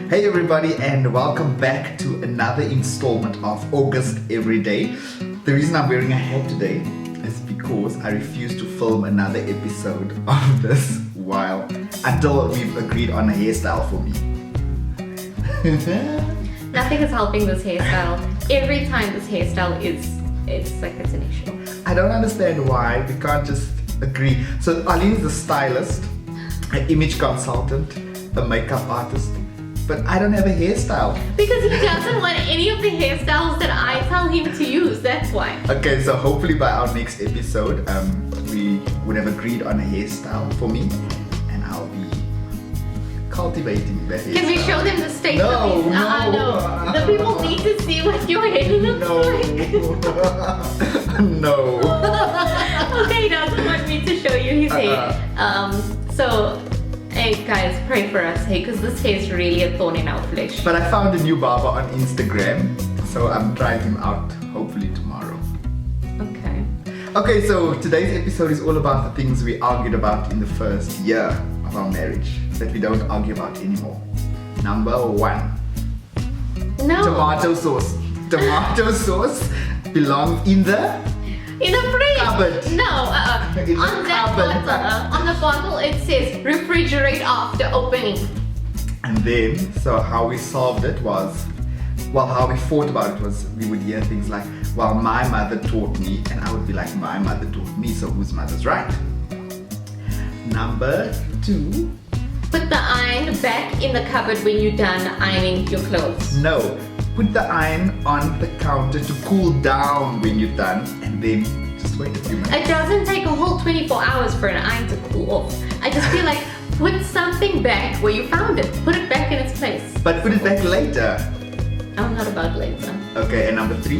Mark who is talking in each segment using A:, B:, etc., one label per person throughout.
A: Hey everybody, and welcome back to another installment of August Every Day. The reason I'm wearing a hat today is because I refuse to film another episode of this until we've agreed on a hairstyle for me.
B: Nothing is helping this hairstyle. Every time this hairstyle it's an issue.
A: I don't understand why we can't just agree. So Arlene is a stylist, an image consultant, a makeup artist, but I don't have a hairstyle.
B: Because he doesn't want any of the hairstyles that I tell him to use, that's why.
A: Okay, so hopefully by our next episode, we would have agreed on a hairstyle for me, and I'll be cultivating that hairstyle.
B: Can we show them the state of
A: No,
B: his...
A: no.
B: The people need to see what your hair looks like.
A: No.
B: Okay, he doesn't want me to show you his hair. So, hey guys, pray for us, hey, because this hair is really a thorn in our flesh.
A: But I found a new barber on Instagram, so I'm trying him out hopefully tomorrow.
B: Okay.
A: Okay, so today's episode is all about the things we argued about in the first year of our marriage that we don't argue about anymore. Number 1.
B: No.
A: Tomato sauce. Tomato sauce belongs in the
B: fridge.
A: Cupboard.
B: No,
A: In the
B: on that
A: cupboard.
B: bottle, on the bottle it says refrigerate after opening.
A: And then, so how we solved it was, how we fought about it was, we would hear things like, well, my mother taught me, and I would be like, my mother taught me, so whose mother's right? Number 2.
B: Put the iron back in the cupboard when you're done ironing your clothes.
A: No, put the iron on the counter to cool down when you're done, and then just wait a few minutes.
B: It doesn't take a whole 24 hours for an iron to cool off. I just feel like put something back where you found it. Put it back in its place.
A: But put it back later.
B: I'm not about later.
A: Okay, and number 3,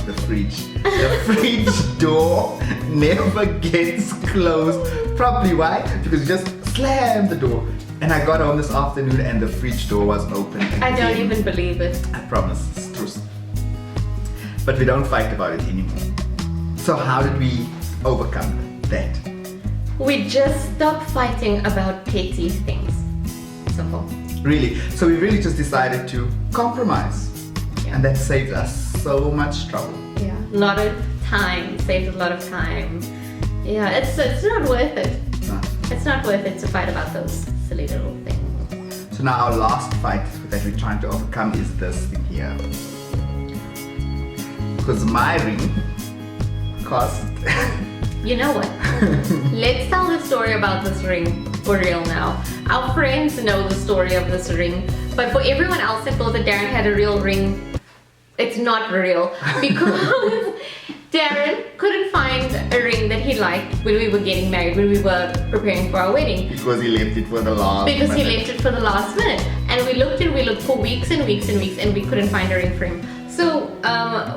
A: the fridge. The fridge door never gets closed properly. Why? Because you just slam the door. And I got home this afternoon and the fridge door was open again.
B: I don't even believe it.
A: I promise, it's true. But we don't fight about it anymore. So how did we overcome that?
B: We just stopped fighting about petty things. Simple.
A: Really? So we really just decided to compromise.
B: Yeah.
A: And that saved us so much trouble.
B: Yeah. A lot of time. Saved a lot of time. Yeah, it's not worth it.
A: No.
B: It's not worth it to fight about those silly little things.
A: So now our last fight that we're trying to overcome is this thing here. Because my ring cost...
B: You know what? Let's tell the story about this ring for real now. Our friends know the story of this ring, but for everyone else that thought that Darren had a real ring, it's not real because Darren couldn't find a ring that he liked when we were getting married, when we were preparing for our wedding.
A: Because he left it for the last
B: Because he
A: minute.
B: left it for the last minute. And we looked for weeks and weeks and weeks and we couldn't find a ring for him. So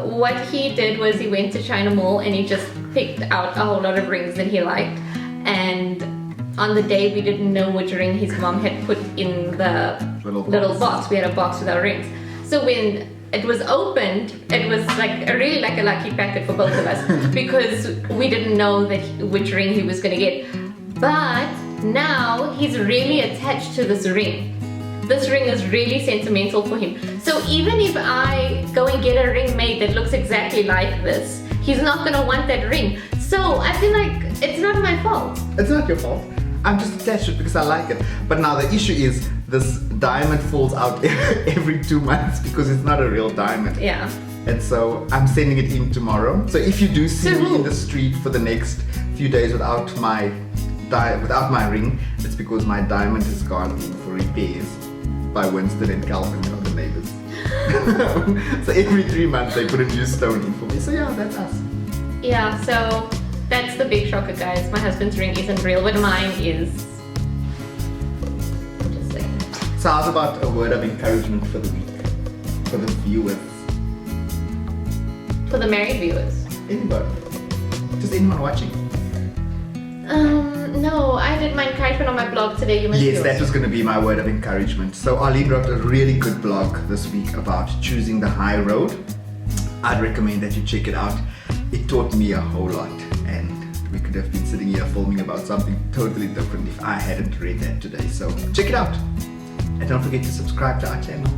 B: what he did was he went to China Mall and he just picked out a whole lot of rings that he liked. And on the day we didn't know which ring his mom had put in the little box. We had a box with our rings. So when it was opened, it was like a lucky packet for both of us because we didn't know which ring he was gonna get. But now he's really attached to this ring. This ring is really sentimental for him. So even if I go and get a ring made that looks exactly like this, he's not gonna want that ring. So I feel like it's not my fault.
A: It's not your fault. I'm just attached to it because I like it. But now the issue is this diamond falls out every 2 months because it's not a real diamond.
B: Yeah.
A: And so I'm sending it in tomorrow. So if you do see me in the street for the next few days without my ring, it's because my diamond has gone in for repairs by Winston and Calvin, the neighbors. So every 3 months they put a new stone in for me. So yeah, that's us.
B: Yeah, so that's the big shocker, guys. My husband's ring isn't real, but mine is. I'm just saying.
A: So how's about a word of encouragement for the week? For the viewers?
B: For the married viewers.
A: Anybody? Just anyone watching?
B: No, I did my encouragement on my blog today. You must
A: Yes,
B: yours.
A: that was going to be my word of encouragement. So Arlene wrote a really good blog this week about choosing the high road. I'd recommend that you check it out. It taught me a whole lot, and we could have been sitting here filming about something totally different if I hadn't read that today. So check it out. And don't forget to subscribe to our channel.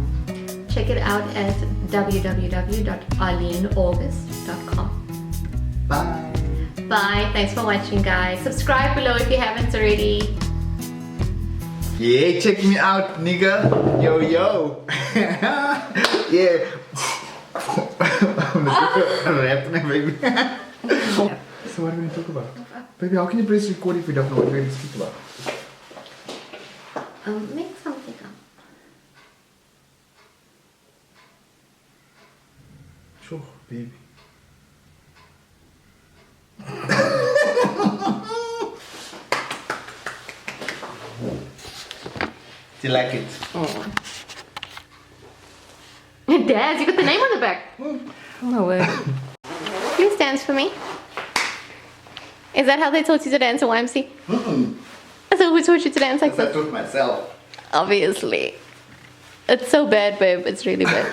B: Check it out at www.arleneaugust.com.
A: Bye.
B: Bye. Thanks for watching, guys. Subscribe below if you haven't already.
A: Yeah, check me out, nigga. Yo, yo. Yeah. I'm rapping, baby. So what are we going to talk about? Baby, how can you press record if we don't know what we're going to speak about?
B: Make something up.
A: Sure, baby. Do you like it?
B: Oh. Dad, you got the name on the back. Oh my word. Please dance for me. Is that how they taught you to dance at YMC? So who taught you to dance like
A: I
B: this?
A: taught myself.
B: Obviously. It's so bad, babe. It's really bad.